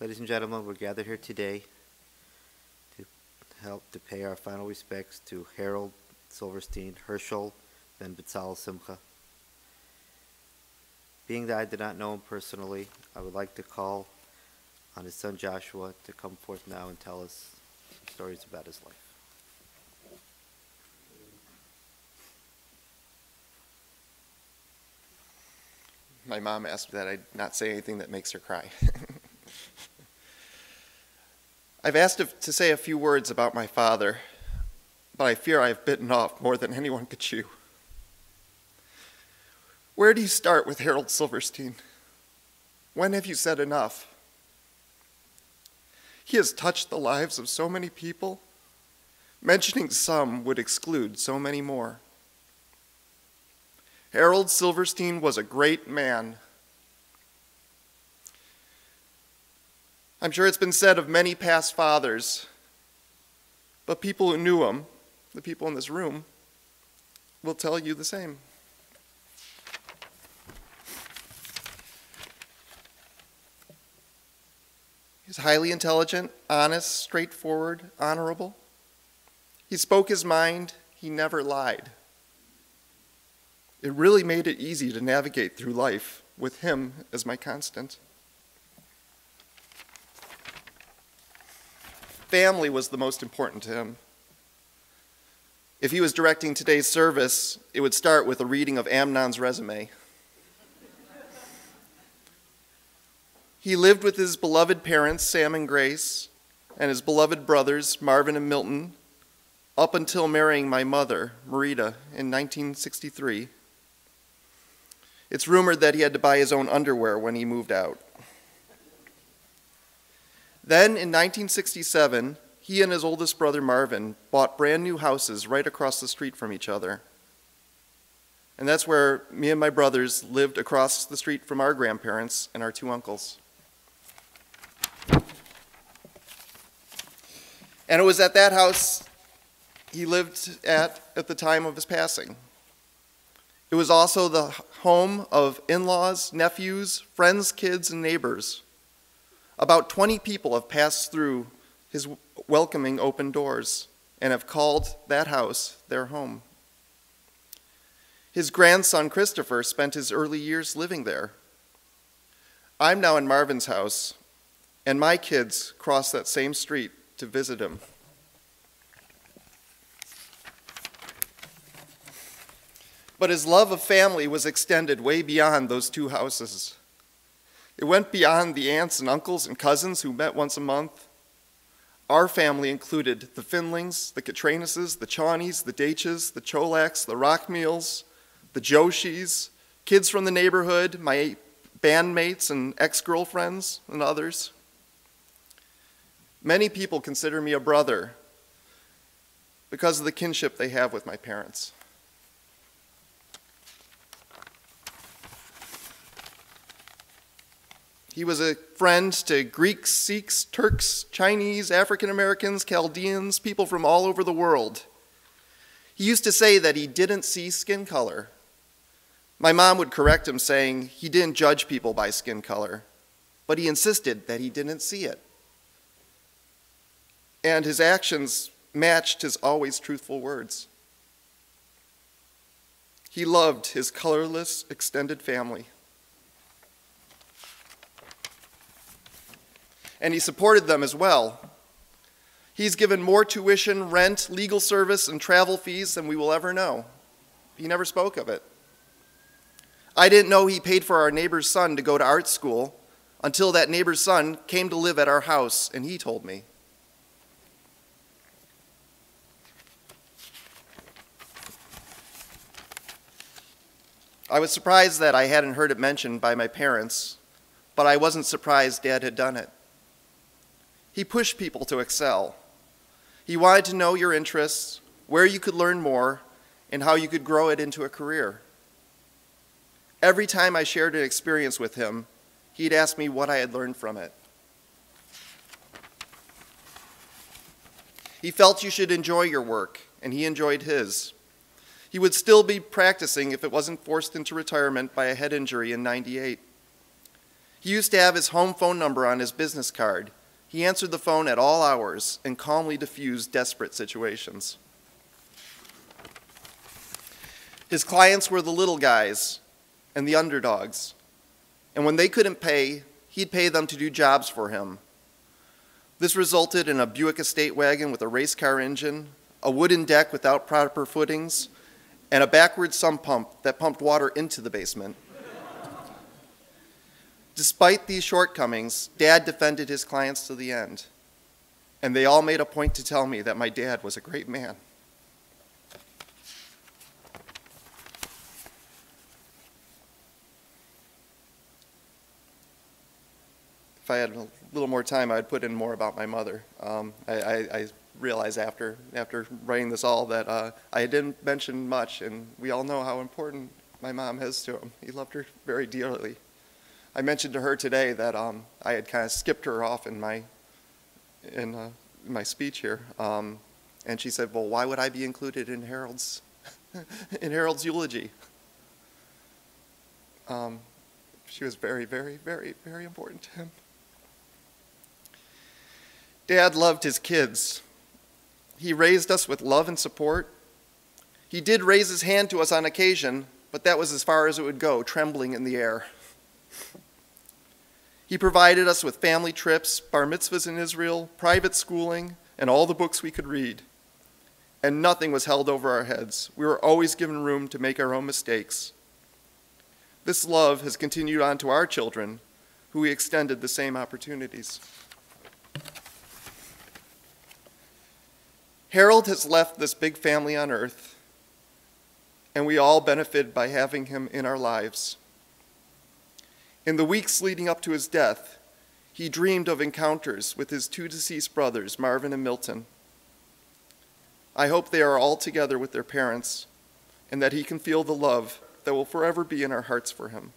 Ladies and gentlemen, we're gathered here today to pay our final respects to Harold Silverstein, Herschel ben Betzalel Simcha. Being that I did not know him personally, I would like to call on his son Joshua to come forth now and tell us some stories about his life. My mom asked that I not say anything that makes her cry. I've asked to say a few words about my father, but I fear I've bitten off more than anyone could chew. Where do you start with Harold Silverstein? When have you said enough? He has touched the lives of so many people. Mentioning some would exclude so many more. Harold Silverstein was a great man. I'm sure it's been said of many past fathers, but people who knew him, the people in this room, will tell you the same. He's highly intelligent, honest, straightforward, honorable. He spoke his mind, he never lied. It really made it easy to navigate through life with him as my constant. Family was the most important to him. If he was directing today's service, it would start with a reading of Amnon's resume. He lived with his beloved parents, Sam and Grace, and his beloved brothers, Marvin and Milton, up until marrying my mother, Marita, in 1963. It's rumored that he had to buy his own underwear when he moved out. Then, in 1967, he and his oldest brother, Marvin, bought brand new houses right across the street from each other. And that's where me and my brothers lived across the street from our grandparents and our two uncles. And it was at that house he lived at the time of his passing. It was also the home of in-laws, nephews, friends, kids, and neighbors. About 20 people have passed through his welcoming open doors and have called that house their home. His grandson, Christopher, spent his early years living there. I'm now in Marvin's house, and my kids cross that same street to visit him. But his love of family was extended way beyond those two houses. It went beyond the aunts and uncles and cousins who met once a month. Our family included the Finlings, the Katranuses, the Chawneys, the Daches, the Cholaks, the Rockmeals, the Joshis, kids from the neighborhood, my bandmates and ex-girlfriends, and others. Many people consider me a brother because of the kinship they have with my parents. He was a friend to Greeks, Sikhs, Turks, Chinese, African Americans, Chaldeans, people from all over the world. He used to say that he didn't see skin color. My mom would correct him, saying he didn't judge people by skin color, but he insisted that he didn't see it. And his actions matched his always truthful words. He loved his colorless, extended family. And he supported them as well. He's given more tuition, rent, legal service, and travel fees than we will ever know. He never spoke of it. I didn't know he paid for our neighbor's son to go to art school until that neighbor's son came to live at our house, and he told me. I was surprised that I hadn't heard it mentioned by my parents, but I wasn't surprised Dad had done it. He pushed people to excel. He wanted to know your interests, where you could learn more, and how you could grow it into a career. Every time I shared an experience with him, he'd ask me what I had learned from it. He felt you should enjoy your work, and he enjoyed his. He would still be practicing if it wasn't forced into retirement by a head injury in '98. He used to have his home phone number on his business card. He answered the phone at all hours and calmly diffused desperate situations. His clients were the little guys and the underdogs. And when they couldn't pay, he'd pay them to do jobs for him. This resulted in a Buick estate wagon with a race car engine, a wooden deck without proper footings, and a backward sump pump that pumped water into the basement. Despite these shortcomings, Dad defended his clients to the end, and they all made a point to tell me that my dad was a great man. If I had a little more time, I'd put in more about my mother. I realized after writing this all that I didn't mention much, and we all know how important my mom is to him. He loved her very dearly. I mentioned to her today that I had kind of skipped her off in my speech here, and she said, "Well, why would I be included in Harold's eulogy?" She was very, very, very, very important to him. Dad loved his kids. He raised us with love and support. He did raise his hand to us on occasion, but that was as far as it would go, trembling in the air. He provided us with family trips, bar mitzvahs in Israel, private schooling, and all the books we could read. And nothing was held over our heads. We were always given room to make our own mistakes. This love has continued on to our children, who we extended the same opportunities. Harold has left this big family on earth, and we all benefited by having him in our lives. In the weeks leading up to his death, he dreamed of encounters with his two deceased brothers, Marvin and Milton. I hope they are all together with their parents, and that he can feel the love that will forever be in our hearts for him.